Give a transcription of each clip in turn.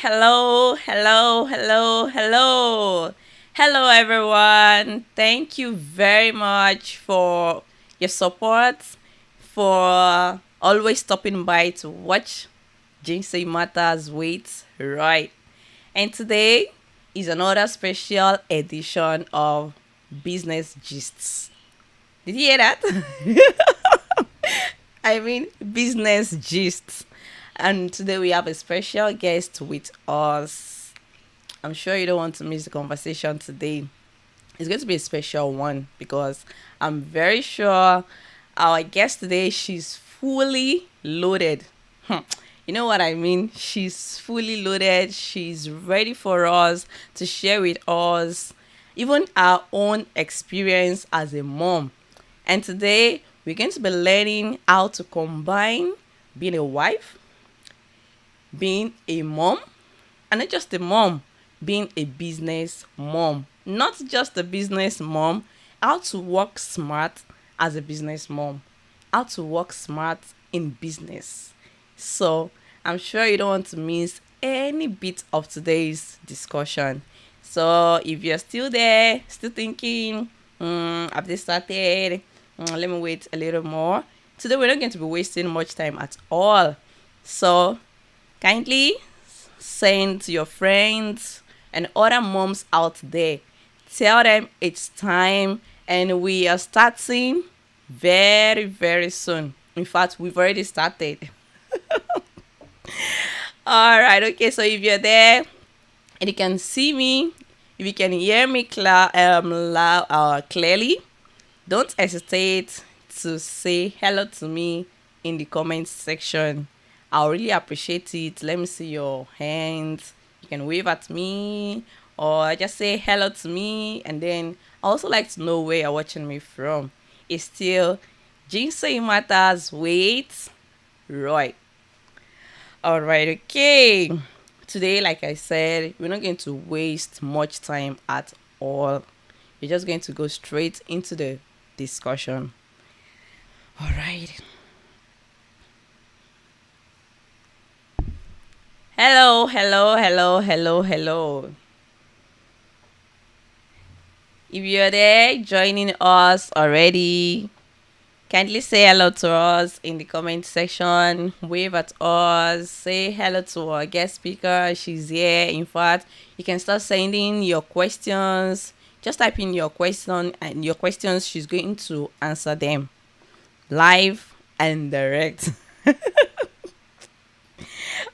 hello, hello, hello, hello. Hello, everyone. Thank you very much for your support, for always stopping by to watch Jinsei Matters with Right. And today is another special edition of Business Gists. Did you hear that? I mean, Business Gists. And today we have a special guest with us. I'm sure you don't want to miss the conversation today. It's going to be a special one because I'm very sure our guest today, she's fully loaded. You know what I mean? She's fully loaded. She's ready for us to share with us even our own experience as a mom. And today we're going to be learning how to combine being a wife, being a mom, and not just a mom, being a business mom. Not just a business mom, how to work smart as a business mom, how to work smart in business. So I'm sure you don't want to miss any bit of today's discussion. So if you're still there, still thinking, have they started? Let me wait a little more. Today we're not going to be wasting much time at all. So kindly send to your friends and other moms out there. Tell them it's time and we are starting very, very soon. In fact, we've already started. All right, okay. So if you're there and you can see me, if you can hear me clearly, don't hesitate to say hello to me in the comments section. I'll really appreciate it. Let me see your hands. You can wave at me or just say hello to me. And then I also like to know where you're watching me from. It's still Jinsei Matters with Roy. All right, okay. Today, like I said, we're not going to waste much time at all. We're just going to go straight into the discussion. All right. Hello, hello, hello, hello, hello. If you're there joining us already, kindly say hello to us in the comment section. Wave at us. Say hello to our guest speaker. She's here. In fact, you can start sending your questions. Just type in your question and your questions. She's going to answer them live and direct.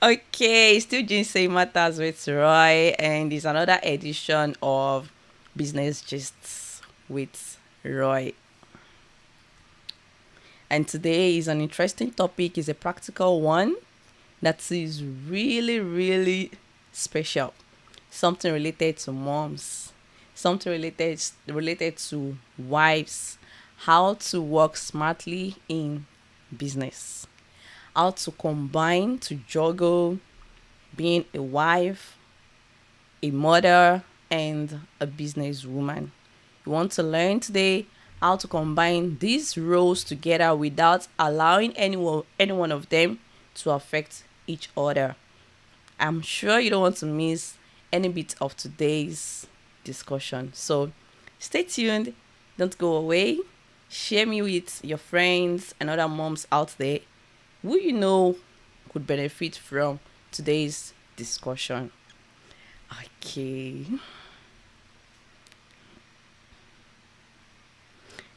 Okay, still Jinsei Matters with Roy, and it's another edition of Business Gists with Roy. And today is an interesting topic, is a practical one that is really, really special. Something related to moms, something related to wives, how to work smartly in business, how to combine, to juggle being a wife, a mother, and a businesswoman. You want to learn today how to combine these roles together without allowing any one of them to affect each other. I'm sure you don't want to miss any bit of today's discussion. So stay tuned, don't go away. Share me with your friends and other moms out there who you know could benefit from today's discussion. Okay.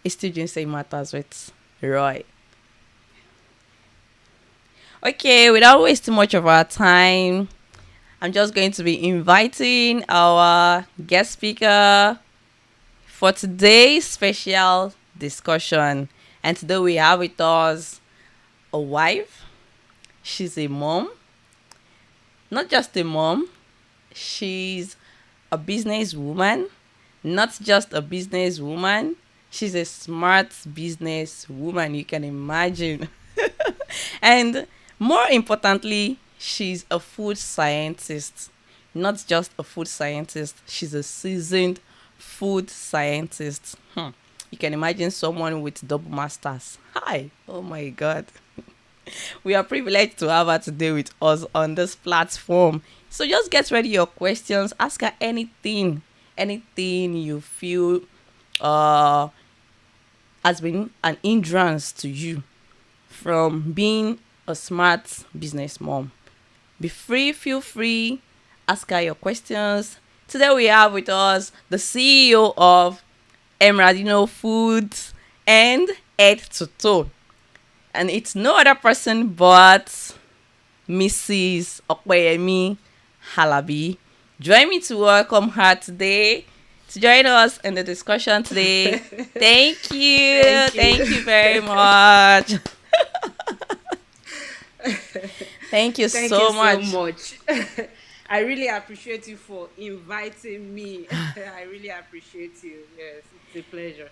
It's still Jinsei Matters with Roy. Okay, without wasting much of our time, I'm just going to be inviting our guest speaker for today's special discussion. And today we have with us a wife. She's a mom. Not just a mom, she's a businesswoman. Not just a businesswoman, she's a smart businesswoman, you can imagine. And more importantly, she's a food scientist. Not just a food scientist, she's a seasoned food scientist. You can imagine someone with double masters. Hi. Oh my God. We are privileged to have her today with us on this platform. So just get ready your questions. Ask her anything you feel uh has been an hindrance to you from being a smart business mom. Be free, feel free, ask her your questions. Today we have with us the CEO of Emeradino Foods and Head to Toe. And it's no other person but Mrs. OPEYEMI Alabi. Join me to welcome her today, to join us in the discussion today. Thank you. Thank Thank you. you very much. Thank you Thank you so so much. much. I really appreciate you for inviting me. I really appreciate you. Yes, it's a pleasure.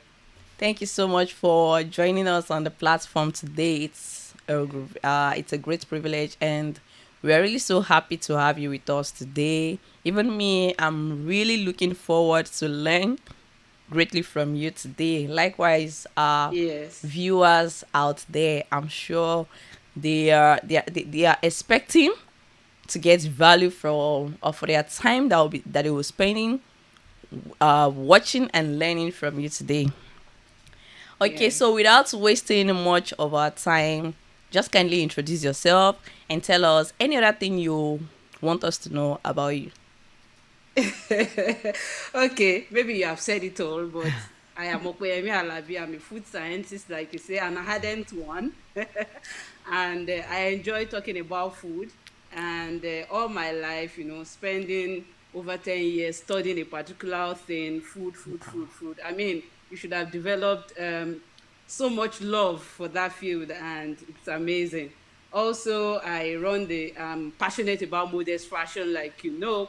Thank you so much for joining us on the platform today. It's a great privilege, and we are really so happy to have you with us today. Even me, I'm really looking forward to learn greatly from you today. Likewise, Yes. viewers out there, I'm sure they are expecting to get value from or for their time that they will spending watching and learning from you today. Okay, so Yes. without wasting much of our time, just kindly introduce yourself and tell us any other thing you want us to know about you. Okay, maybe you have said it all, but I am OPEYEMI Alabi. I'm a food scientist, like you say, an ardent one. And I enjoy talking about food. And all my life, spending over 10 years studying a particular thing, food. I mean, you should have developed so much love for that field, and it's amazing. Also, I'm passionate about modest fashion, like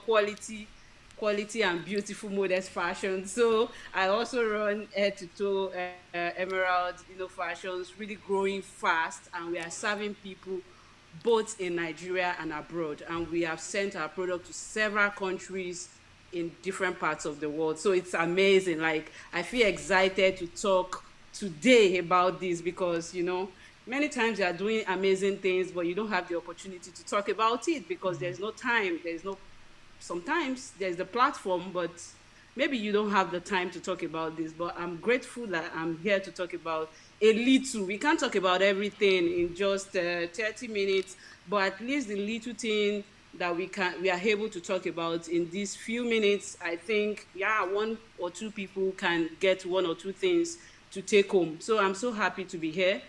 quality and beautiful modest fashion. So I also run head to toe Emerald, fashions, really growing fast, and we are serving people both in Nigeria and abroad. And we have sent our product to several countries in different parts of the world. So it's amazing. Like, I feel excited to talk today about this because, many times you are doing amazing things, but you don't have the opportunity to talk about it because there's no time, there's no sometimes there's the platform, but maybe you don't have the time to talk about this. But I'm grateful that I'm here to talk about a little. We can't talk about everything in just 30 minutes, but at least the little thing that we are able to talk about in these few minutes, I think, yeah, one or two people can get one or two things to take home. So I'm so happy to be here.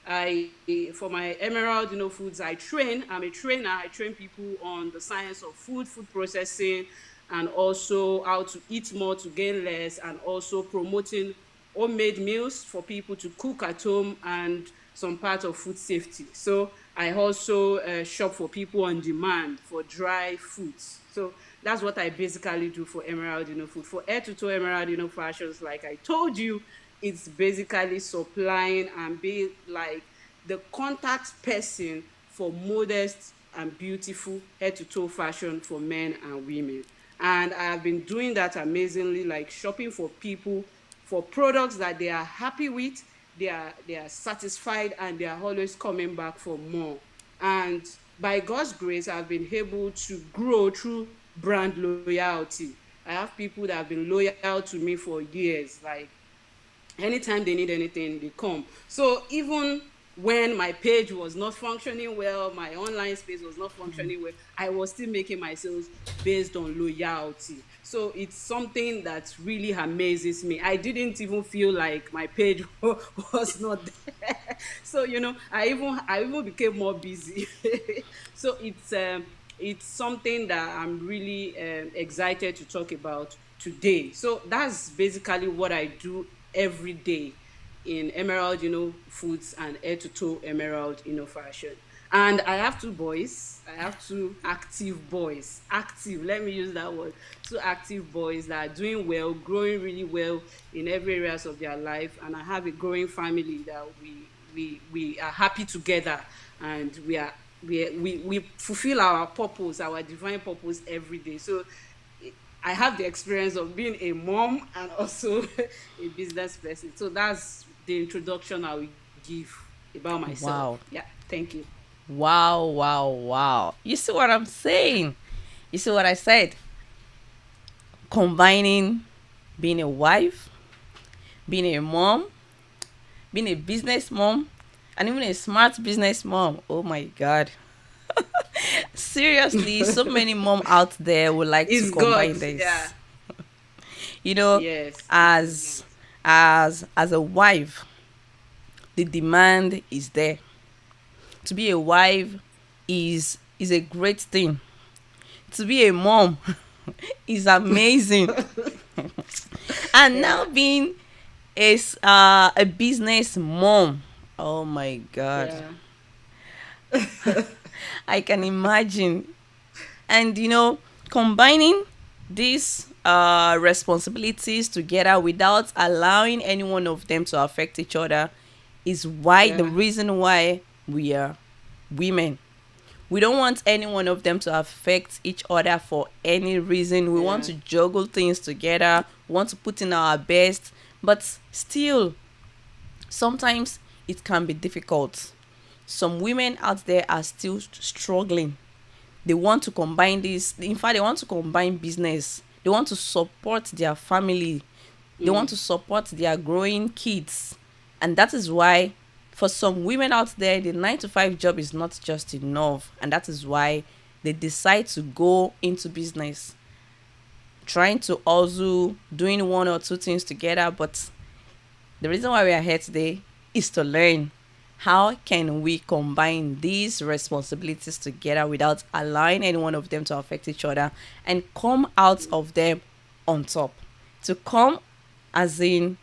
I For my Emerald, Foods, I'm a trainer. I train people on the science of food processing, and also how to eat more to gain less, and also promoting homemade meals for people to cook at home, and some part of food safety. So I also shop for people on demand for dry foods. So that's what I basically do for Emerald, Food. For Head to Toe Emerald, Fashions, like I told you, it's basically supplying and be like the contact person for modest and beautiful head to toe fashion for men and women. And I have been doing that amazingly, like shopping for people for products that they are happy with, they are satisfied, and they are always coming back for more. And by God's grace, I've been able to grow through brand loyalty. I have people that have been loyal to me for years, like anytime they need anything, they come. So even when my page was not functioning well, my online space was not functioning well, I was still making my sales based on loyalty. So it's something that really amazes me. I didn't even feel like my page was not there. So I even became more busy. So it's something that I'm really excited to talk about today. So that's basically what I do every day in Emerald, Foods, and Head to Toe Emerald, Fashion. And I have two boys. I have two active boys. Active, let me use that word. Two active boys that are doing well, growing really well in every areas of their life. And I have a growing family that we are happy together, and we fulfill our purpose, our divine purpose every day. So I have the experience of being a mom and also a business person. So that's the introduction I will give about myself. Wow. Yeah. Thank you. Wow, wow, wow. You see what I'm saying? You see what I said? Combining being a wife, being a mom, being a business mom, and even a smart business mom. Oh my God. Seriously, so many mom out there would like to It's God. combine Yeah. this. You know, Yes, it is as God. as a wife, the demand is there. To be a wife is a great thing. To be a mom is amazing. And now Yeah. being a business mom. Oh my God. Yeah. I can imagine. And combining these responsibilities together without allowing any one of them to affect each other is why the Yeah. reason why we are women. We don't want any one of them to affect each other for any reason. We want Yeah. to juggle things together, we want to put in our best, but still, sometimes it can be difficult. Some women out there are still struggling. They want to combine this. In fact, they want to combine business. They want to support their family. They want Mm. to support their growing kids. And that is why, for some women out there, the 9 to 5 job is not just enough. And that is why they decide to go into business, trying to also doing one or two things together. But the reason why we are here today is to learn how can we combine these responsibilities together without allowing any one of them to affect each other and come out of them on top. To come as in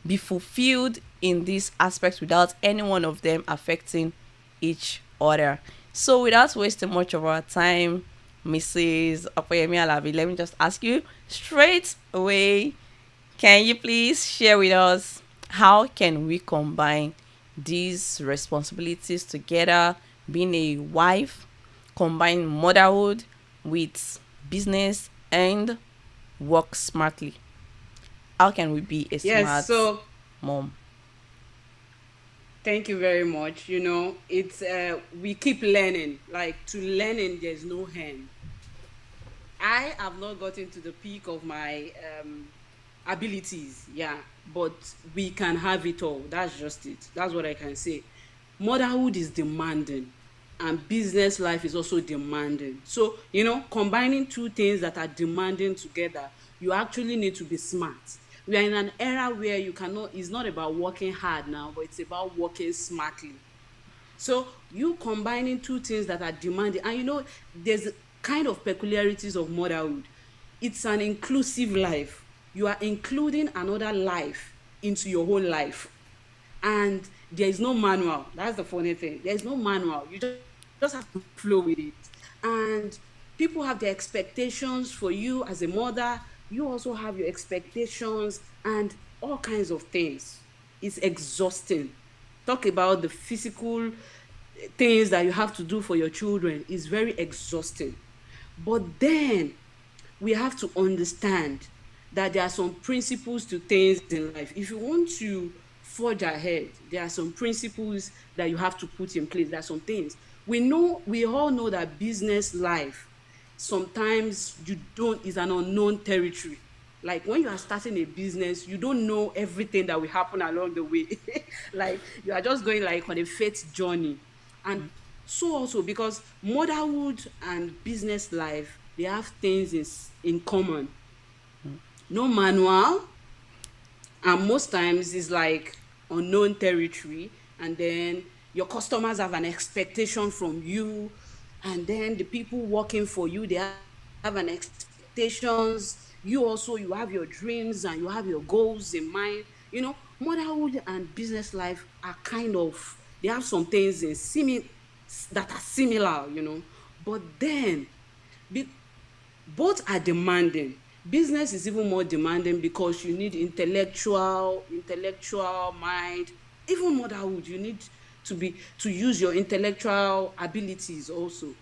be fulfilled in these aspects without any one of them affecting each other. So without wasting much of our time, Mrs. Opeyemi Alabi, let me just ask you straight away, can you please share with us how can we combine these responsibilities together, being a wife, combine motherhood with business and work smartly? How can we be a Yes. smart So mom? thank you very much. It's we keep learning. Like, to learning, there's no end. I have not gotten to the peak of my abilities, yeah, but we can have it all. That's just it. That's what I can say. Motherhood is demanding, and business life is also demanding. So, combining two things that are demanding together, you actually need to be smart. We are in an era where you cannot, it's not about working hard now, but it's about working smartly. So you combining two things that are demanding, and there's kind of peculiarities of motherhood. It's an inclusive life. You are including another life into your whole life, and there is no manual. That's the funny thing. There is no manual. You just have to flow with it. And people have their expectations for you as a mother. You also have your expectations and all kinds of things. It's exhausting. Talk about the physical things that you have to do for your children is very exhausting. But then we have to understand that there are some principles to things in life. If you want to forge ahead, there are some principles that you have to put in place. There are some things. We all know that business life sometimes you don't is an unknown territory. Like, when you are starting a business, you don't know everything that will happen along the way. Like, you are just going like on a faith journey. And so also, because motherhood and business life, they have things in common. No manual, and most times it's like unknown territory. And then your customers have an expectation from you, and then the people working for you, they have an expectations. You also, you have your dreams and you have your goals in mind. Motherhood and business life are kind of, they have some things that are similar, but then be, both are demanding. Business is even more demanding because you need intellectual mind. Even motherhood, you need to use your intellectual abilities also.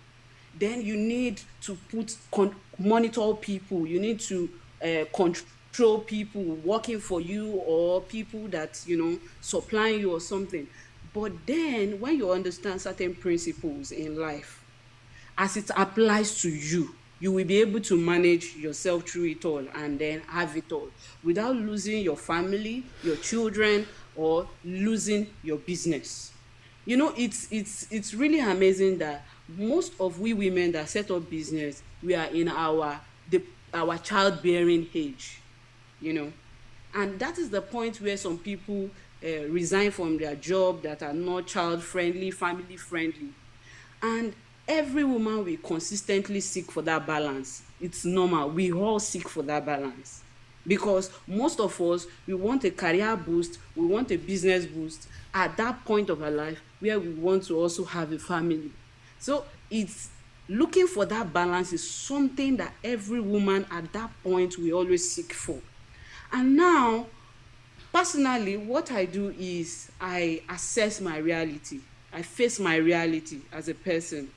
Then you need to monitor people. You need to control people working for you, or people that supplying you or something. But then when you understand certain principles in life, as it applies to you, you will be able to manage yourself through it all and then have it all without losing your family, your children, or losing your business. You know, it's really amazing that most of we women that set up business, we are in our childbearing age, you know. And that is the point where some people resign from their job that are not child friendly, family friendly. And every woman will consistently seek for that balance. It's normal. We all seek for that balance. Because most of us, we want a career boost, we want a business boost at that point of our life where we want to also have a family. So it's looking for that balance is something that every woman at that point will always seek for. And now, personally, what I do is I assess my reality. I face my reality as a person.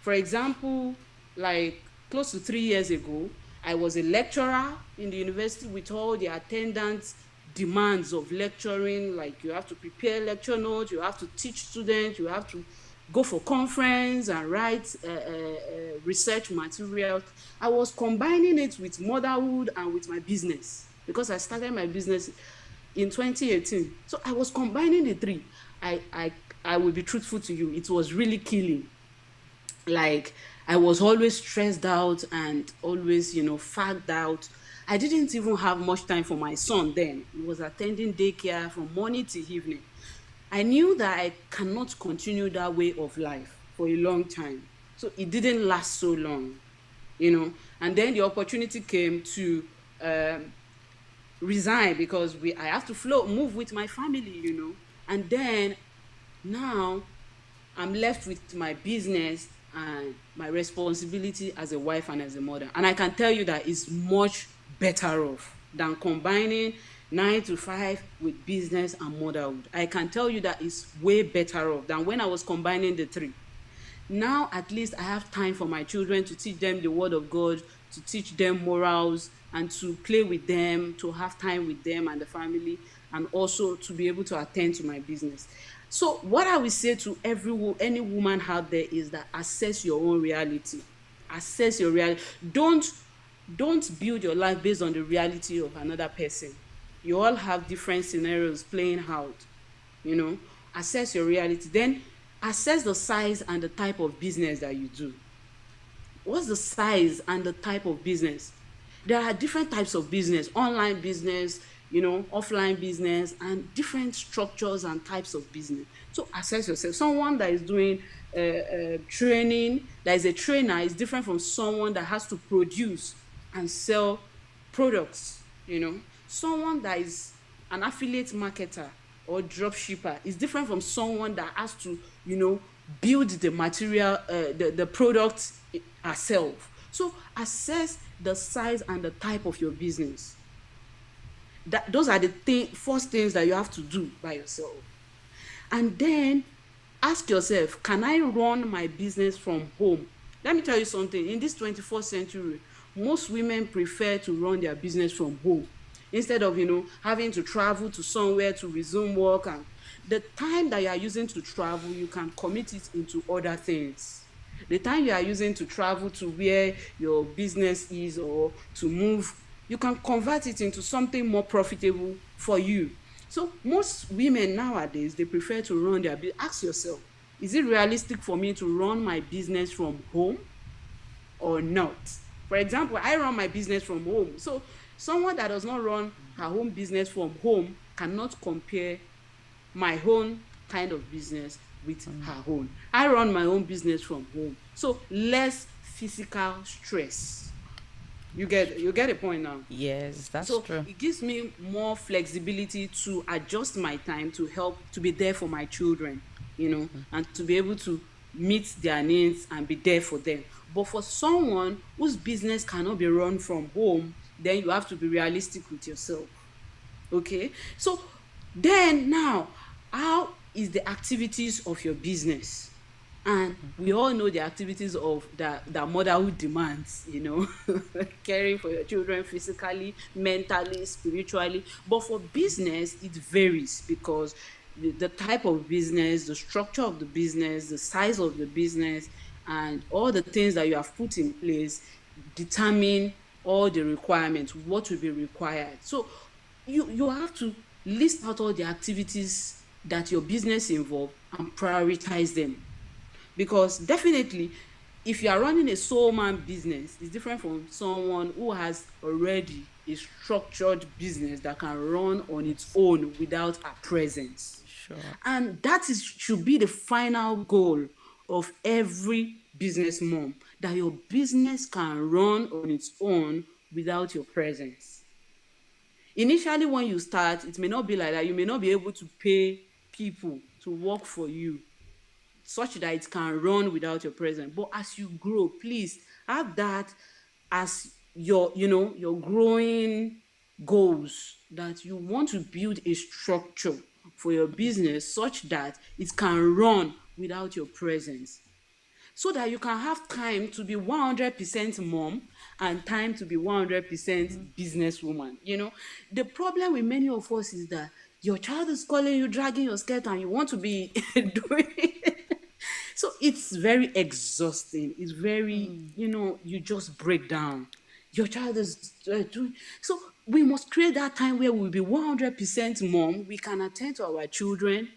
For example, like close to 3 years ago, I was a lecturer in the university with all the attendance demands of lecturing. Like you have to prepare lecture notes, you have to teach students, you have to go for conference and write research materials. I was combining it with motherhood and with my business because I started my business in 2018. So I was combining the three. I will be truthful to you. It was really killing. Like I was always stressed out and always, fagged out. I didn't even have much time for my son then. He was attending daycare from morning to evening. I knew that I cannot continue that way of life for a long time. So it didn't last so long. And then the opportunity came to um, resign because I have to move with my family. And then now I'm left with my business and my responsibility as a wife and as a mother. And I can tell you that it's much better off than combining 9 to 5 with business and motherhood. I can tell you that it's way better off than when I was combining the three. Now at least I have time for my children to teach them the word of God, to teach them morals, and to play with them, to have time with them and the family, and also to be able to attend to my business. So what I will say to any woman out there is that assess your own reality. Assess your reality. Don't build your life based on the reality of another person. You all have different scenarios playing out. you know Assess your reality, then assess the size and the type of business that you do. What's the size and the type of business? There are different types of business: online business, offline business, and different structures and types of business. So assess yourself. Someone that is doing training, that is a trainer, is different from someone that has to produce and sell products. Someone that is an affiliate marketer or drop shipper is different from someone that has to build the material, the product herself. So assess the size and the type of your business. Those are the first things that you have to do by yourself. And then ask yourself, can I run my business from home? Let me tell you something. In this 21st century, most women prefer to run their business from home instead of having to travel to somewhere to resume work. And the time that you are using to travel, you can commit it into other things. The time you are using to travel to where your business is or to move, you can convert it into something more profitable for you. So most women nowadays, they prefer to run their business. Ask yourself, is it realistic for me to run my business from home or not? For example, I run my business from home. So someone that does not run her own business from home cannot compare my own kind of business with her own. I run my own business from home. So less physical stress. You get a point now. Yes, that's So true. it gives me more flexibility to adjust my time to help to be there for my children, and to be able to meet their needs and be there for them. But for someone whose business cannot be run from home, then you have to be realistic with yourself. Okay? So then now, how is the activities of your business? And we all know the activities of that motherhood demands, caring for your children physically, mentally, spiritually. But for business, it varies because the type of business, the structure of the business, the size of the business, and all the things that you have put in place determine all the requirements, what will be required. So you have to list out all the activities that your business involve and prioritize them. Because definitely, if you are running a sole man business, it's different from someone who has already a structured business that can run on its Yes. own without a presence. Sure. And that is should be the final goal of every business mom, that your business can run on its own without your presence. Initially, when you start, it may not be like that. You may not be able to pay people to work for you such that it can run without your presence. But as you grow, please have that as your growing goals, that you want to build a structure for your business such that it can run without your presence, so that you can have time to be 100% mom and time to be 100% businesswoman. The problem with many of us is that your child is calling you, dragging your skirt, and you want to be doing so it's very exhausting. It's very, you just break down. Your child is doing. So we must create that time where we'll be 100% mom. We can attend to our children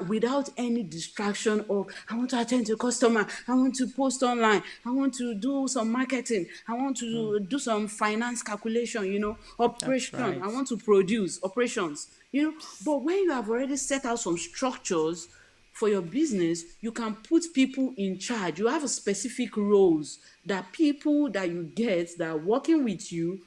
without any distraction of, I want to attend to a customer, I want to post online, I want to do some marketing, I want to do some finance calculation, That's operation, I right. want to produce operations. But when you have already set out some structures for your business, you can put people in charge. You have a specific roles that people that you get that are working with you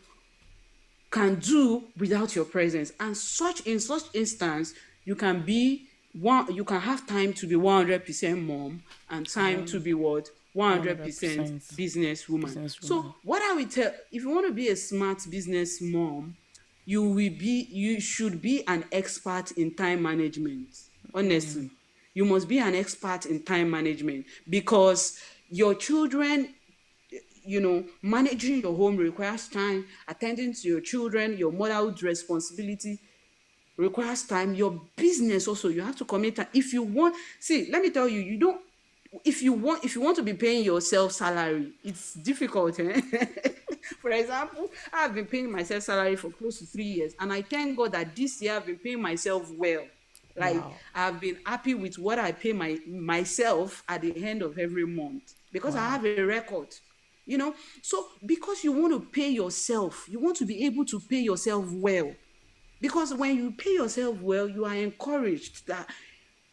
can do without your presence. And such instance, you can have time to be 100% mom and time to be what? 100% 100% businesswoman. businesswoman. So what I will tell, if you want to be a smart business mom, you should be an expert in time management. Honestly, you must be an expert in time management, because your children, managing your home requires time. Attending to your children, your motherhood responsibility requires time. Your business also, you have to commit time. If you want, see, let me tell you, you don't if you want to be paying yourself salary, it's difficult. For example, I've been paying myself salary for close to 3 years, and I thank God that this year I've been paying myself well. Like, Wow. I've been happy with what I pay myself at the end of every month, because I Wow. have a record. So because you want to pay yourself, you want to be able to pay yourself well, because when you pay yourself well, you are encouraged that,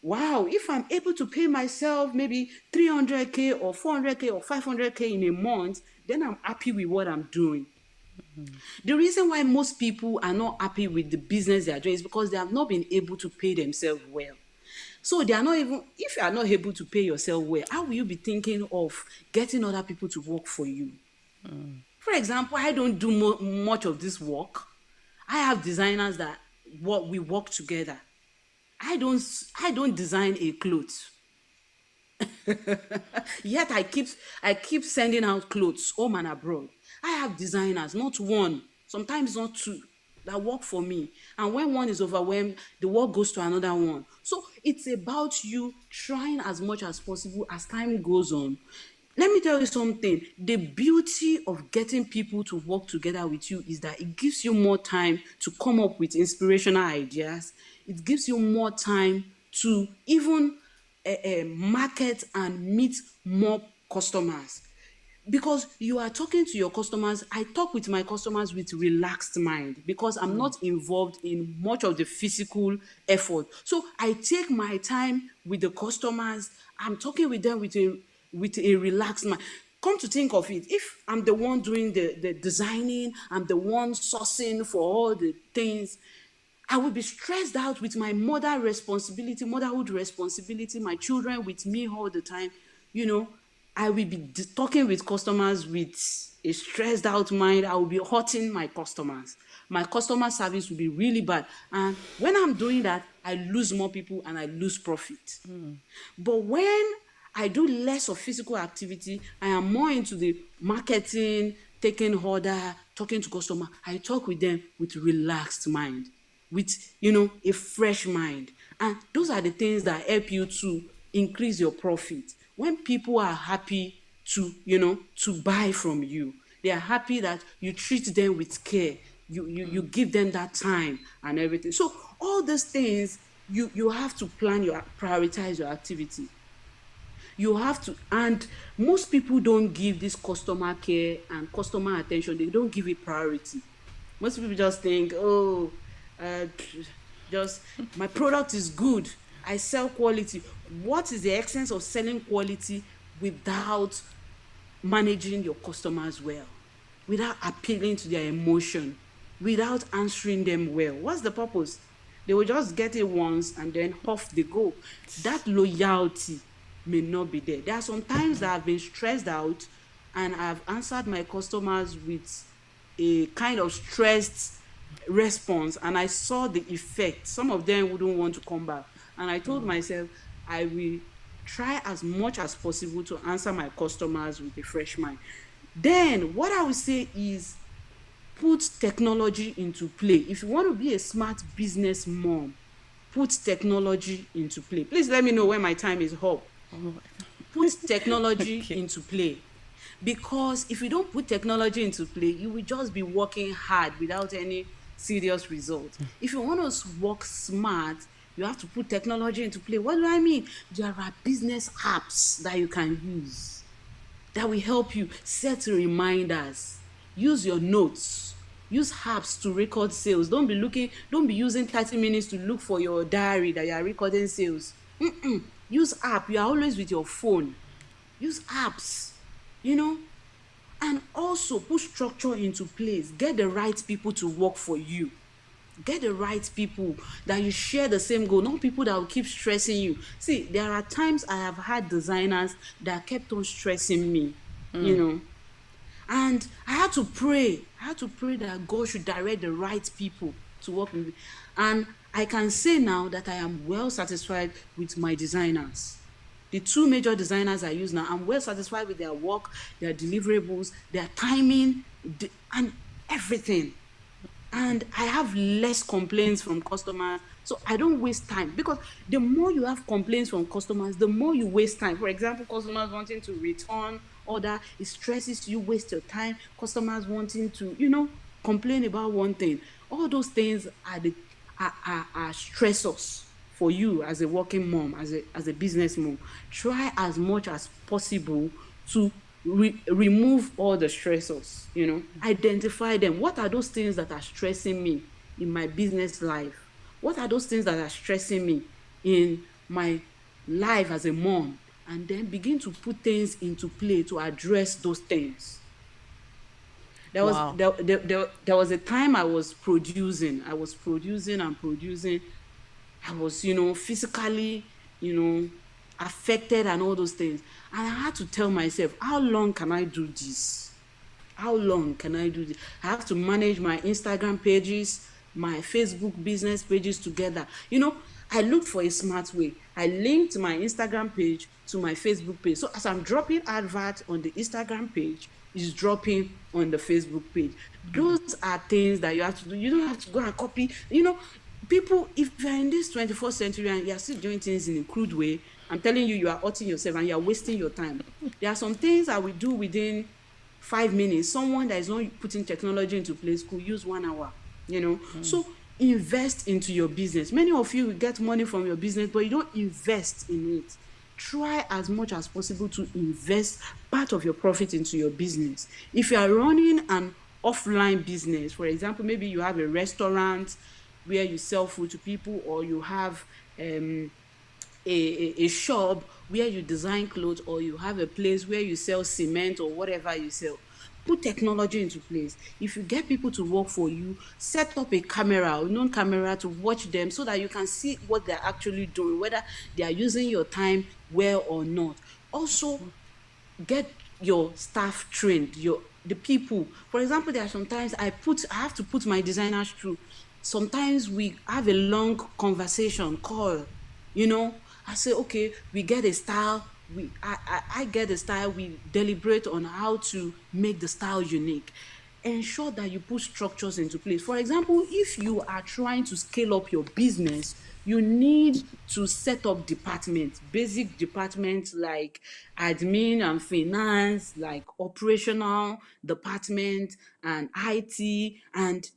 wow, if I'm able to pay myself maybe 300K or 400K or 500K in a month, then I'm happy with what I'm doing. The reason why most people are not happy with the business they are doing is because they have not been able to pay themselves well. So they are not even, if you are not able to pay yourself well, how will you be thinking of getting other people to work for you? For example, I don't do much of this work. I have designers that we work together. I don't design a clothes. Yet I keep sending out clothes home and abroad. I have designers, not one, sometimes not two, that work for me. And when one is overwhelmed, the work goes to another one. So it's about you trying as much as possible as time goes on. Let me tell you something. The beauty of getting people to work together with you is that it gives you more time to come up with inspirational ideas. It gives you more time to even market and meet more customers, because you are talking to your customers. I talk with my customers with relaxed mind, because I'm not involved in much of the physical effort. So I take my time with the customers. I'm talking with them with a relaxed mind. Come to think of it, if I'm the one doing the designing, I'm the one sourcing for all the things, I will be stressed out with my motherhood responsibility, my children with me all the time. You know, I will be talking with customers with a stressed out mind. I will be hurting my customers. My customer service will be really bad. And when I'm doing that, I lose more people and I lose profit. But when I do less of physical activity, I am more into the marketing, taking order, talking to customer. I talk with them with relaxed mind, with a fresh mind. And those are the things that help you to increase your profit. When people are happy to, to buy from you, they are happy that you treat them with care, you give them that time and everything. So all these things, you have to plan your prioritize your activity. You have to, and most people don't give this customer care and customer attention, they don't give it priority. Most people just think, oh, uh, just my product is good, I sell quality. What is the essence of selling quality without managing your customers well, without appealing to their emotion, without answering them well? What's the purpose? They will just get it once and then off they go. That loyalty may not be there. There are some times that I've been stressed out and I've answered my customers with a kind of stressed response, and I saw the effect. Some of them wouldn't want to come back. And I told myself, I will try as much as possible to answer my customers with a fresh mind. Then, what I would say is put technology into play. If you want to be a smart business mom, put technology into play. Please let me know when my time is up. Put technology Okay. into play. Because if you don't put technology into play, you will just be working hard without any serious results. If you want to work smart, you have to put technology into play. What do I mean? There are business apps that you can use that will help you set reminders. Use your notes. Use apps to record sales. Don't be using 30 minutes to look for your diary that you are recording sales. Use app. You are always with your phone. Use apps, you know, and also put structure into place. Get the right people to work for you. Get the right people that you share the same goal, not people that will keep stressing you. See, there are times I have had designers that kept on stressing me, you know, and I had to pray. I had to pray that God should direct the right people to work with me. And I can say now that I am well satisfied with my designers. The two major designers I use now, I'm well satisfied with their work, their deliverables, their timing, and everything. And I have less complaints from customers, so I don't waste time. Because the more you have complaints from customers, the more you waste time. For example, customers wanting to return order, it stresses you, waste your time. Customers wanting to, complain about one thing. All those things are the are stressors for you as a working mom, as a business mom. Try as much as possible to remove all the stressors. Identify them. What are those things that are stressing me in my business life? What are those things that are stressing me in my life as a mom? And then begin to put things into play to address those things. There was Wow. there was a time I was producing and producing. I was, physically, affected and all those things. And I had to tell myself, how long can I do this? How long can I do this? I have to manage my Instagram pages, my Facebook business pages together. I looked for a smart way. I linked my Instagram page to my Facebook page. So as I'm dropping advert on the Instagram page, it's dropping on the Facebook page. Those are things that you have to do. You don't have to go and copy. People, if you're in this 21st century and you're still doing things in a crude way, I'm telling you, you are hurting yourself and you're wasting your time. There are some things that we do within 5 minutes. Someone that is not putting technology into place could use 1 hour. So invest into your business. Many of you will get money from your business, but you don't invest in it. Try as much as possible to invest part of your profit into your business. If you are running an offline business, for example, maybe you have a restaurant where you sell food to people, or you have a shop where you design clothes, or you have a place where you sell cement or whatever you sell. Put technology into place. If you get people to work for you, set up a camera or known camera to watch them so that you can see what they're actually doing, whether they are using your time well or not. Also, get your staff trained, the people. For example, there are sometimes I have to put my designers through. Sometimes we have a long conversation call. I say, okay, we get a style. I get a style. We deliberate on how to make the style unique. Ensure that you put structures into place. For example, if you are trying to scale up your business, You need to set up departments, basic departments like admin and finance, like operational department and IT, and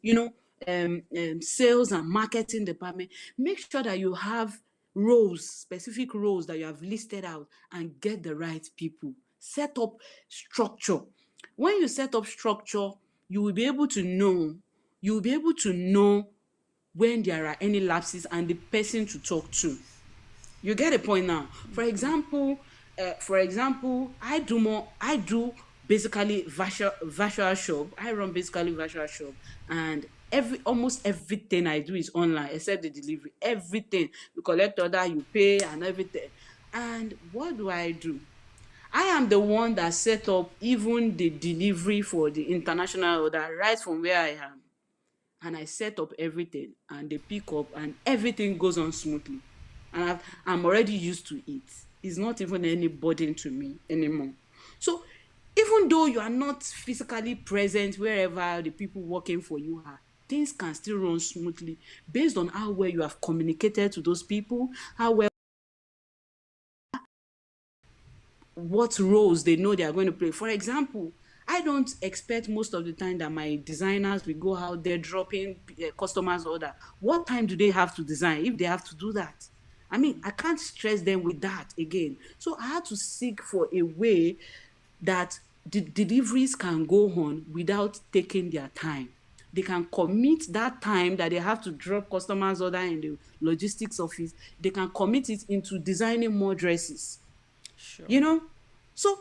sales and marketing department. Make sure that you have roles, specific roles that you have listed out, and get the right people. Set up structure. When you set up structure, you will be able to know, you will be able to know when there are any lapses and the person to talk to. You get a point now. For example, I do basically virtual shop. I run basically virtual shop, and almost everything I do is online except the delivery. Everything you collect order, you pay, and everything. And what do I do? I am the one that set up even the delivery for the international order right from where I am, and I set up everything and they pick up and everything goes on smoothly. And I'm already used to it. It's not even any burden to me anymore. So even though you are not physically present wherever the people working for you are, things can still run smoothly based on how well you have communicated to those people, how well, what roles they know they are going to play. For example, I don't expect most of the time that my designers will go out there dropping customers order. What time do they have to design if they have to do that? I mean, I can't stress them with that again. So I had to seek for a way that the deliveries can go on without taking their time. They can commit that time that they have to drop customers order in the logistics office. They can commit it into designing more dresses, you Sure. know so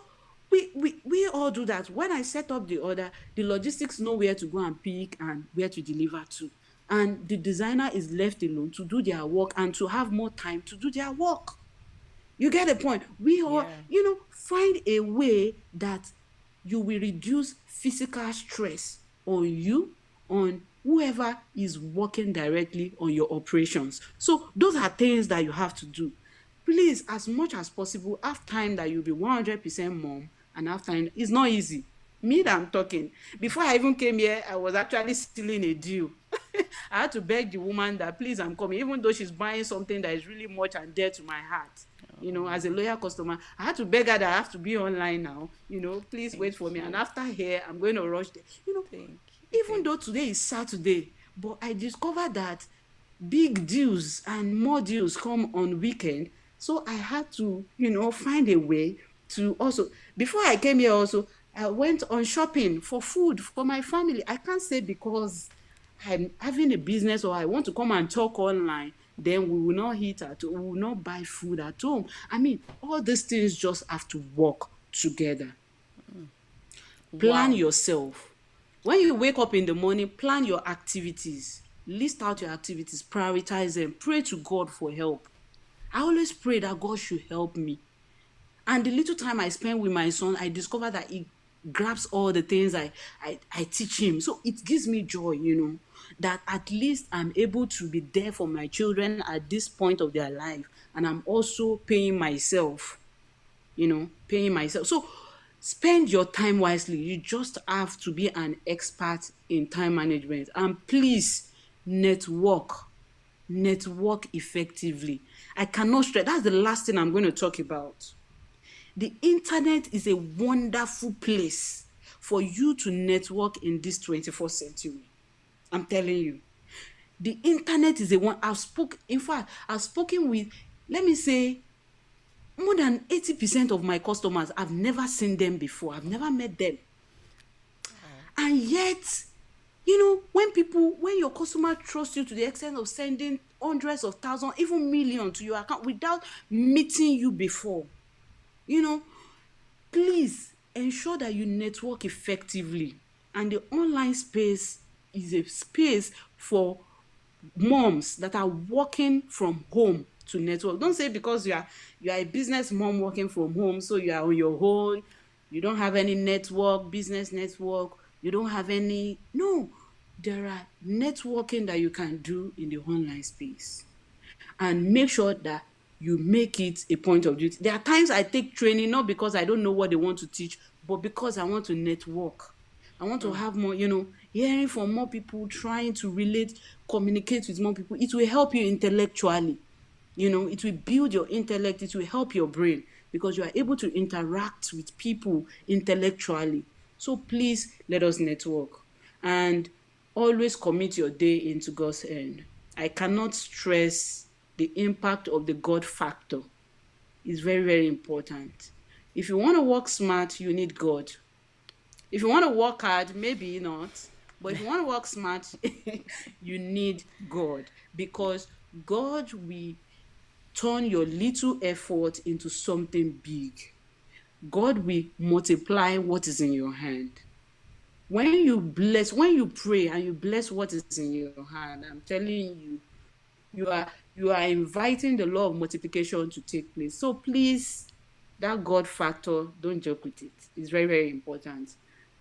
we all do that. When I set up the order, the logistics know where to go and pick and where to deliver to, and the designer is left alone to do their work and to have more time to do their work. You get the point. We all, Yeah. find a way that you will reduce physical stress on you, on whoever is working directly on your operations. So those are things that you have to do. Please, as much as possible, have time that you'll be 100% mom, and have time. It's not easy. Me that I'm talking. Before I even came here, I was actually stealing a deal. I had to beg the woman that please, I'm coming, even though she's buying something that is really much and dear to my heart. As a loyal customer, I had to beg her that I have to be online now. Please Thank wait for me. And you. after here, I'm going to rush there. Thank you. Even Thank though today is Saturday, but I discovered that big deals and more deals come on weekend. So I had to, find a way to also, before I came here also, I went on shopping for food for my family. I can't say because I'm having a business or I want to come and talk online, then we will not eat at home, we will not buy food at home. I mean, all these things just have to work together. you. Plan Wow. yourself. When you wake up in the morning, plan your activities. List out your activities, prioritize them, pray to God for help. I always pray that God should help me. And the little time I spend with my son, I discover that he grabs all the things I teach him. So it gives me joy, that at least I'm able to be there for my children at this point of their life. And I'm also paying myself. So spend your time wisely. You just have to be an expert in time management. And please, network. Network effectively. I cannot stress. That's the last thing I'm going to talk about. The internet is a wonderful place for you to network in this 21st century. I'm telling you. The internet is a one. In fact, I've spoken with, let me say, more than 80% of my customers. I've never seen them before. I've never met them. And yet, when your customer trusts you to the extent of sending hundreds of thousands, even millions to your account without meeting you before, you know, please ensure that you network effectively. And the online space is a space for moms that are working from home to network. Don't say because you are a business mom working from home, so you are on your own, you don't have any network, business network, you don't have any. No, there are networking that you can do in the online space, and make sure that you make it a point of duty. There are times I take training not because I don't know what they want to teach, but because I want to network. I want to have more, hearing from more people, trying to relate, communicate with more people. It will help you intellectually. It will build your intellect, it will help your brain because you are able to interact with people intellectually. So please let us network and always commit your day into God's hand. I cannot stress the impact of the God factor. It's very, very important. If you want to work smart, you need God. If you want to work hard, maybe not. But if you want to work smart, you need God because God will turn your little effort into something big. God will multiply what is in your hand. When you pray and you bless what is in your hand, I'm telling you, you are inviting the law of multiplication to take place. So please, that God factor, don't joke with it. It's very, very important.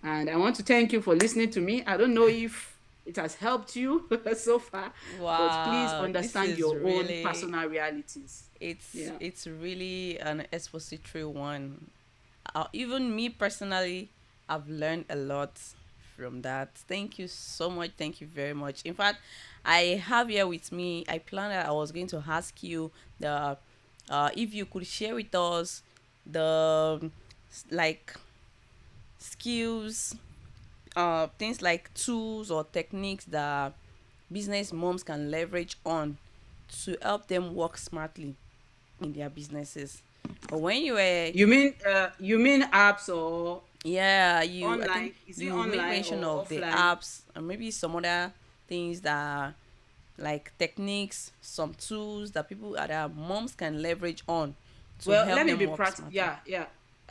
And I want to thank you for listening to me. I don't know if it has helped you so far, but please Wow, this understand is your own really personal realities. it's Yeah. it's really an expository one. Even me personally, I've learned a lot from that. Thank you so much. Thank you very much. In fact, I have here with me. I planned that I was going to ask you the if you could share with us the like skills, things like tools or techniques that business moms can leverage on to help them work smartly in their businesses. But when you were, You mean apps or yeah, you, I think online? Is it you made online mention or of the offline? apps and maybe some other things that like techniques, some tools that people that moms can leverage on to Well, help let me them be work smartly. yeah, yeah.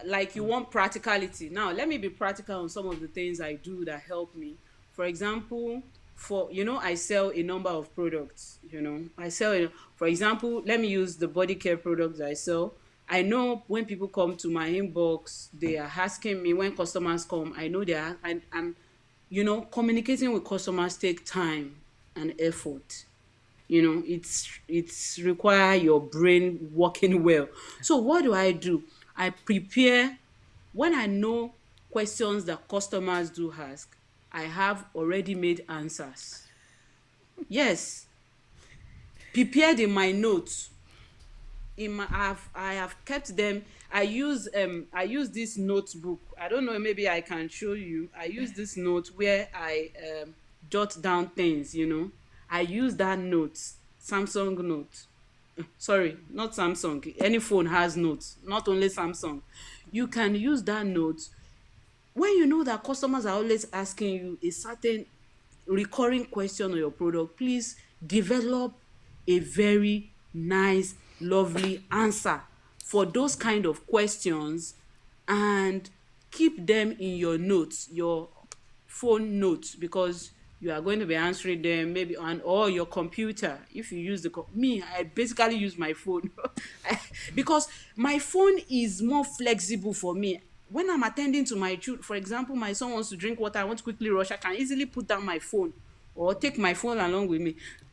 Like you want practicality. Now, let me be practical on some of the things I do that help me. For example, I sell a number of products, for example, let me use the body care products I sell. I know when people come to my inbox, they are asking me when customers come, I know they are, and communicating with customers take time and effort. It's require your brain working well. So what do? I prepare. When I know questions that customers do ask, I have already made answers. Yes, prepared in my notes. I have kept them. I use this notebook. I don't know, maybe I can show you. I use this note where I jot down things. I use that note, Samsung note. Sorry, not Samsung. Any phone has notes, not only Samsung. You can use that note when you know that customers are always asking you a certain recurring question on your product. Please develop a very nice, lovely answer for those kind of questions and keep them in your notes, your phone notes, because you are going to be answering them maybe on or your computer. If you use me, I basically use my phone because my phone is more flexible for me. When I'm attending to my children, for example, my son wants to drink water, I want to quickly rush, I can easily put down my phone or take my phone along with me.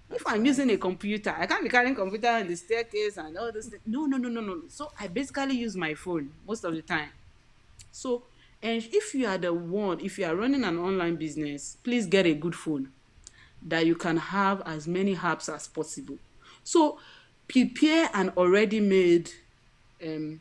If That's I'm using a nice. computer, I can't be carrying computer on the staircase and all this thing. No, no, no, no, no. So I basically use my phone most of the time. So, and if you are running an online business, please get a good phone that you can have as many apps as possible. So, prepare an already made um,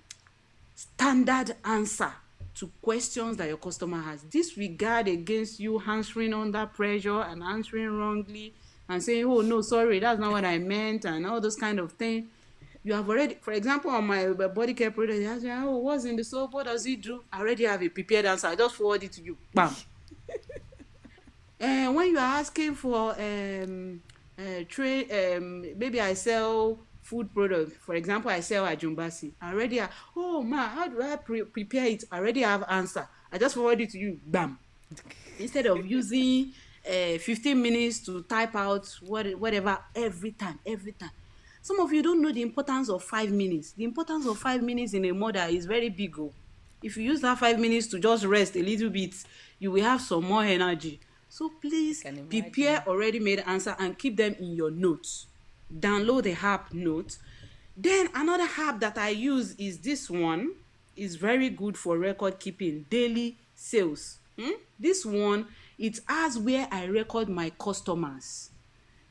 standard answer to questions that your customer has. Disregard against you answering under pressure and answering wrongly and saying, oh, no, sorry, that's not what I meant, and all those kind of things. You have already, for example, on my body care product, you ask me, oh, what's in the soap? What does it do? I already have a prepared answer. I just forward it to you. Bam. When you are asking for trade, maybe I sell food products. For example, I sell ajumbasi. I already have, oh ma, how do I prepare it? I already have answer. I just forward it to you. Bam. Instead of using 15 minutes to type out whatever every time. Some of you don't know the importance of 5 minutes. The importance of 5 minutes in a mother is very big. Oh. If you use that 5 minutes to just rest a little bit, you will have some more energy. So I please can prepare imagine. already made answer and keep them in your notes. Download the app notes. Then another app that I use is this one. Is very good for record keeping, daily sales. This one, it has where I record my customers,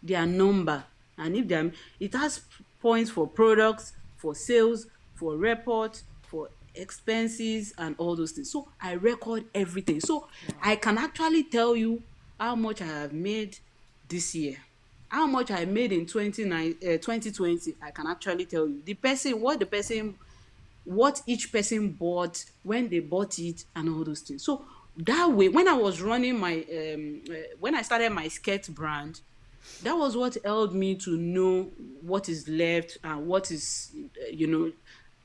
their number, and if dem it has points for products, for sales, for report, for expenses and all those things. So I record everything. So I can actually tell you how much I have made this year, how much I made in 2020. I can actually tell you the person, what each person bought, when they bought it, and all those things. So that way, when I was running my when I started my skirt brand, that was what helped me to know what is left and what is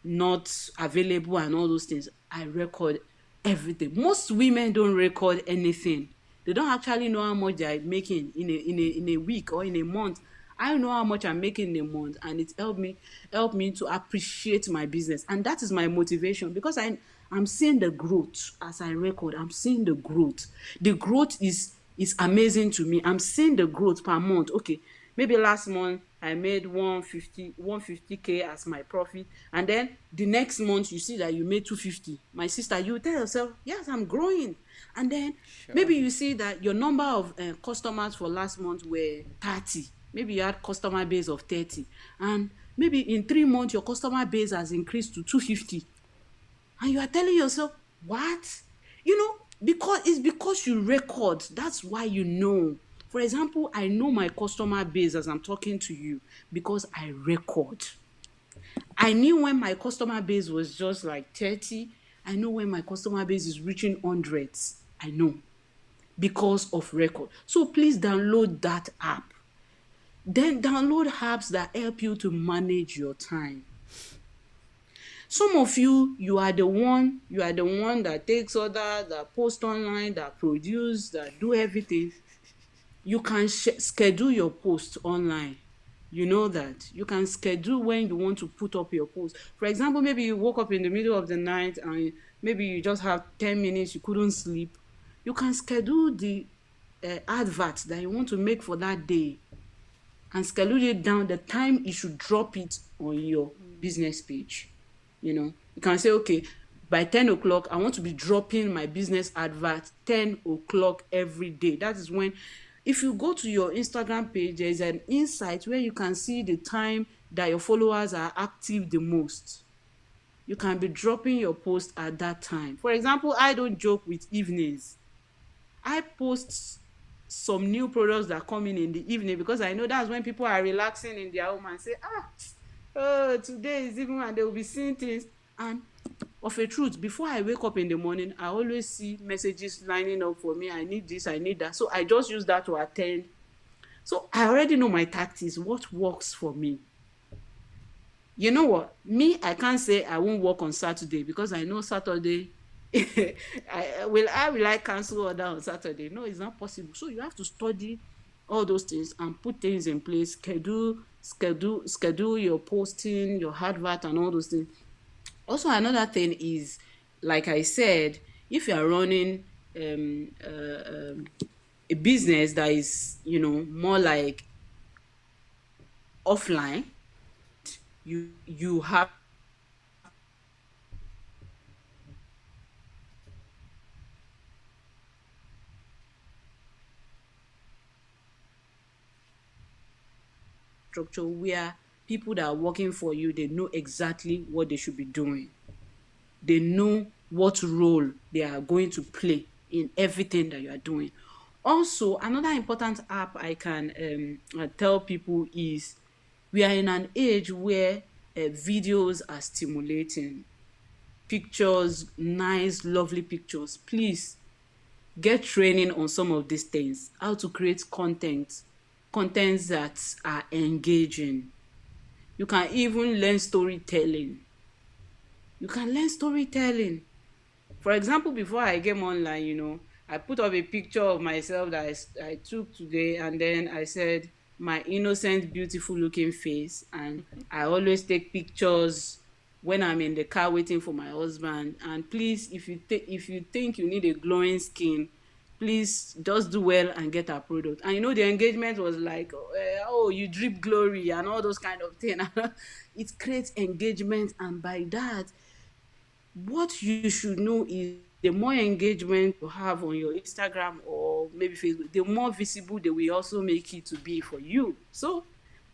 not available and all those things. I record everything. Most women don't record anything. They don't actually know how much they are making in a week or in a month. I know how much I'm making in a month, and it helped me to appreciate my business, and that is my motivation, because I'm seeing the growth as I record. I'm seeing the growth. The growth is amazing to me. I'm seeing the growth per month. Okay, maybe last month I made 150k as my profit, and then the next month you see that you made 250. My sister, you tell yourself, yes, I'm growing. And then Sure. maybe you see that your number of customers for last month were 30. Maybe you had customer base of 30, and maybe in 3 months your customer base has increased to 250, and you are telling yourself, what? Because you record. That's why you know. For example, I know my customer base as I'm talking to you because I record. I knew when my customer base was just like 30. I know when my customer base is reaching hundreds. I know, because of record. So please download that app. Then download apps that help you to manage your time. Some of you are the one that takes orders, that post online, that produce, that do everything. You can schedule your post online. You know that you can schedule when you want to put up your post. For example, maybe you woke up in the middle of the night and maybe you just have 10 minutes, you couldn't sleep. You can schedule the advert that you want to make for that day, and schedule it down the time you should drop it on your business page. You can say, okay, by 10 o'clock I want to be dropping my business advert 10 o'clock every day. That is when, if you go to your Instagram page, there is an insight where you can see the time that your followers are active the most. You can be dropping your post at that time. For example, I don't joke with evenings. I post some new products that come in the evening, because I know that's when people are relaxing in their home and say, oh, today is even, and they will be seeing things. And of a truth, before I wake up in the morning, I always see messages lining up for me. I need this, I need that. So I just use that to attend. So I already know my tactics, what works for me. You know what? Me, I can't say I won't work on Saturday, because I know Saturday. I cancel order on Saturday? No, it's not possible. So you have to study all those things and put things in place. Schedule your posting, your advert, and all those things. Also, another thing is, like I said, if you are running a business that is, more like offline, you have structure where people that are working for you, they know exactly what they should be doing. They know what role they are going to play in everything that you are doing. Also, another important app I can tell people is, we are in an age where videos are stimulating. Pictures, nice, lovely pictures. Please get training on some of these things. How to create contents that are engaging. You can even learn storytelling. You can learn storytelling. For example, before I came online, I put up a picture of myself that I took today, and then I said, my innocent, beautiful looking face. And I always take pictures when I'm in the car waiting for my husband. And please, if you think you need a glowing skin, please just do well and get our product. And the engagement was like, oh, you drip glory and all those kind of things. It creates engagement, and by that, what you should know is the more engagement you have on your Instagram or maybe Facebook, the more visible they will also make it to be for you. So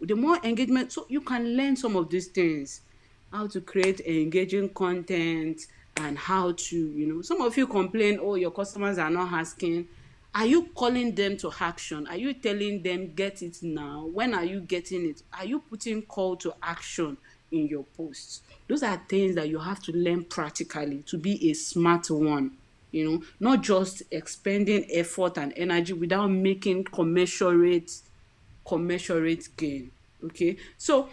the more engagement, so you can learn some of these things, how to create engaging content and how to, some of you complain, oh, your customers are not asking. Are you calling them to action? Are you telling them get it now? When are you getting it? Are you putting call to action in your posts? Those are things that you have to learn practically to be a smart one. Not just expending effort and energy without making commensurate gain. Okay, so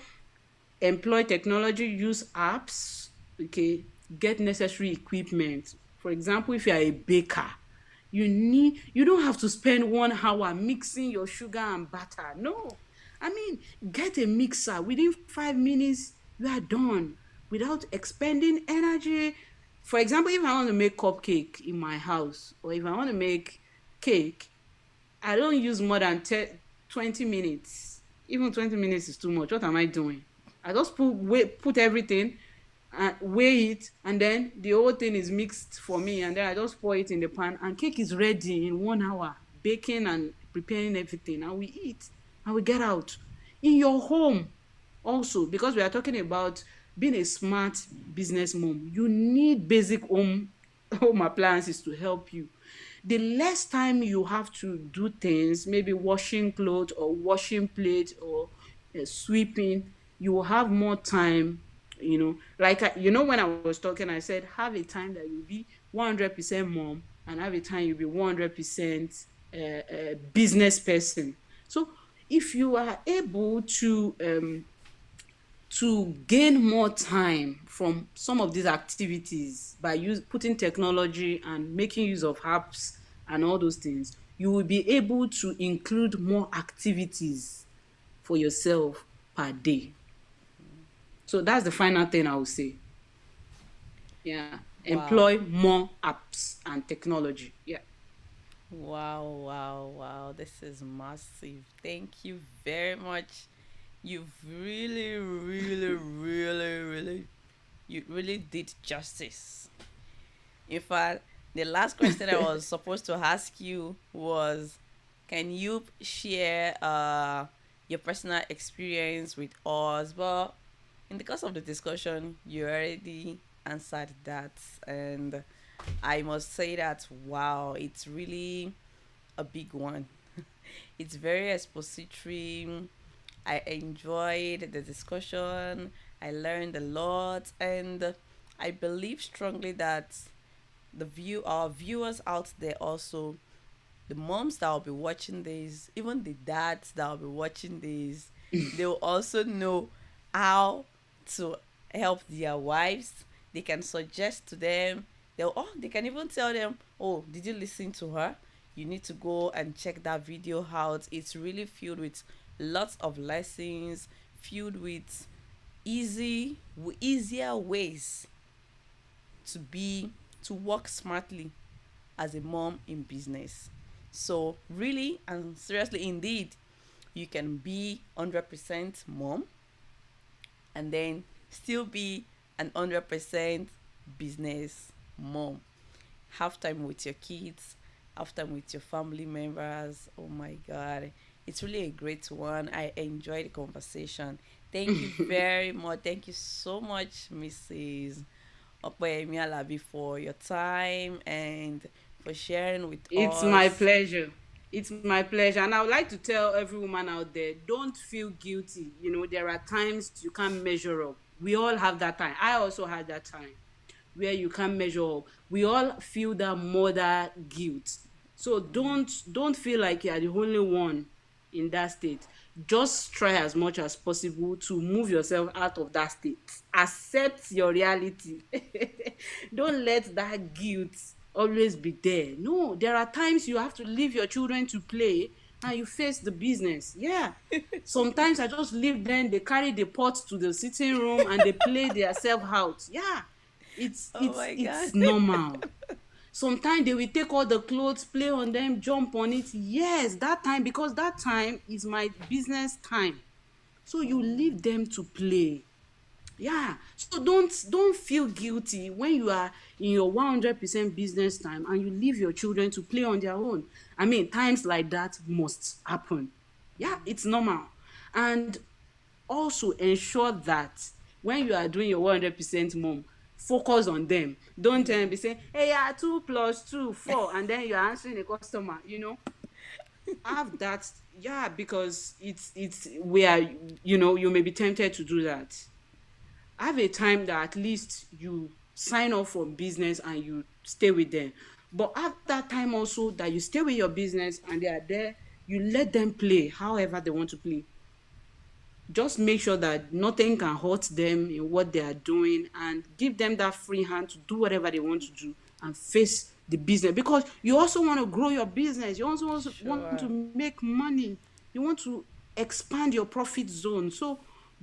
employ technology, use apps, okay, get necessary equipment. For example, if you are a baker, you don't have to spend 1 hour mixing your sugar and butter. No, I mean, get a mixer. Within 5 minutes you are done without expending energy. For example, if I want to make cupcake in my house, or if I want to make cake, I don't use more than 20 minutes. Even 20 minutes is too much. What am I doing? I just put everything and weigh it, and then the whole thing is mixed for me, and then I just pour it in the pan, and cake is ready in 1 hour, baking and preparing everything, and we eat and we get out. In your home also, because we are talking about being a smart business mom, you need basic home appliances to help you. The less time you have to do things, maybe washing clothes or washing plates or sweeping, you will have more time. Like when I was talking, I said have a time that you'll be 100% mom, and have a time you'll be 100% business person. So if you are able to gain more time from some of these activities by putting technology and making use of apps and all those things, you will be able to include more activities for yourself per day. So that's the final thing I will say. Yeah. Wow. Employ more apps and technology. Yeah. Wow, wow, wow. This is massive. Thank you very much. You've really, really, really, really, you really did justice. In fact, the last question I was supposed to ask you was, can you share your personal experience with us? But in the course of the discussion, you already answered that, and I must say that wow, it's really a big one. It's very expository. I enjoyed the discussion. I learned a lot, and I believe strongly that our viewers out there also, the moms that will be watching this, even the dads that will be watching this, they'll also know how to help their wives. They can suggest to them. They can even tell them, oh, did you listen to her? You need to go and check that video out. It's really filled with lots of lessons, filled with easier ways to work smartly as a mom in business. So really and seriously indeed, you can be 100% mom and then still be an 100% business mom. Have time with your kids, have time with your family members. Oh my god. It's really a great one. I enjoyed the conversation. Thank you very much. Thank you so much, Mrs. Opeyemi Alabi, for your time and for sharing with It's my us. pleasure. It's my pleasure. And I would like to tell every woman out there, don't feel guilty. There are times you can't measure up. We all have that time. I also had that time where you can't measure up. We all feel that mother guilt. So don't feel like you are the only one in that state. Just try as much as possible to move yourself out of that state. Accept your reality. Don't let that guilt always be there. No, there are times you have to leave your children to play and you face the business. Yeah. Sometimes I just leave them, they carry the pot to the sitting room and they play themselves out. Yeah. It's Oh it's my god. it's normal. Sometimes they will take all the clothes, play on them, jump on it. Yes, that time, because that time is my business time. So you leave them to play. Yeah. So don't feel guilty when you are in your 100% business time and you leave your children to play on their own. I mean, times like that must happen. Yeah, it's normal. And also ensure that when you are doing your 100% mom, focus on them. Don't be saying, hey, yeah, 2 plus 2 4, and then you're answering a customer, have that. Yeah, because it's where, you may be tempted to do that. Have a time that at least you sign up for business and you stay with them. But have that time also that you stay with your business and they are there, you let them play however they want to play. Just make sure that nothing can hurt them in what they are doing, and give them that free hand to do whatever they want to do and face the business, because you also want to grow your business. You also want to Sure. make money. You want to expand your profit zone. So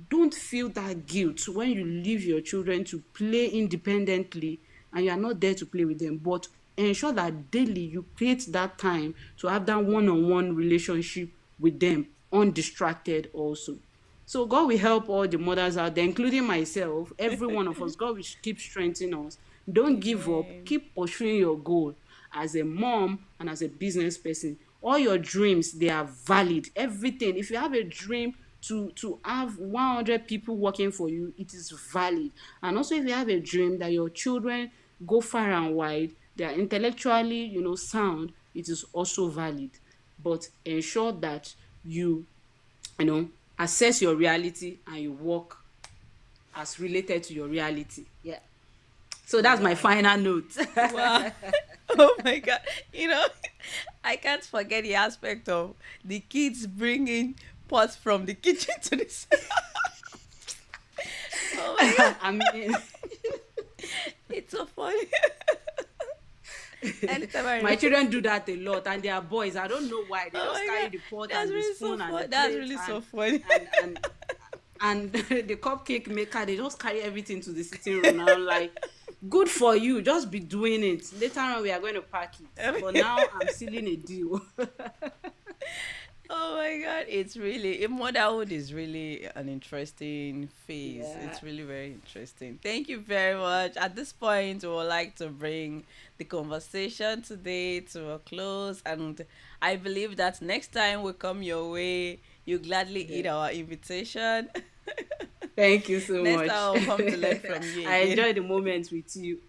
don't feel that guilt when you leave your children to play independently and you are not there to play with them, but ensure that daily you create that time to have that one-on-one relationship with them, undistracted also. So God will help all the mothers out there, including myself, every one of us. God will keep strengthening us. Don't give up. Amen. Keep pursuing your goal as a mom and as a business person. All your dreams, they are valid. Everything. If you have a dream to have 100 people working for you, it is valid. And also, if you have a dream that your children go far and wide, they are intellectually, sound, it is also valid. But ensure that you assess your reality and you work as related to your reality. Yeah. So that's my Wow. final note. Wow. Oh my God. You know, I can't forget the aspect of the kids bringing pots from the kitchen to this. Oh my God. I mean, It's so funny. Anytime I my remember. children do that a lot, and they are boys. I don't know why. They Oh just my carry God. the pot That's and the really so spoon and the fun. That's plate really and so funny. and and and the cupcake maker. They just carry everything to the sitting room. And I'm like, good for you. Just be doing it. Later on, we are going to pack it. But now I'm sealing a deal. Oh my God, it's really motherhood is really an interesting phase. Yeah. It's really very interesting. Thank you very much. At this point, we would like to bring the conversation today to a close, and I believe that next time we come your way, you gladly eat Yeah. our invitation. Thank you so Next much. time I'll come to learn from you I again. enjoy the moment with you.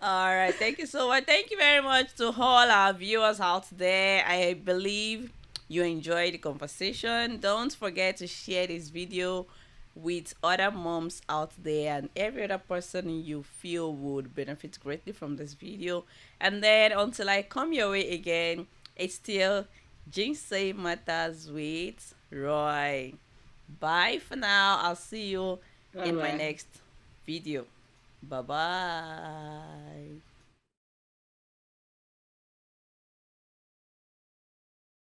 All right, thank you so much. Thank you very much to all our viewers out there. I believe you enjoyed the conversation. Don't forget to share this video with other moms out there and every other person you feel would benefit greatly from this video. And then until I come your way again, it's still Jinsei Matters with Roy. Bye for now. I'll see you Bye in my bye. next video. Bye bye.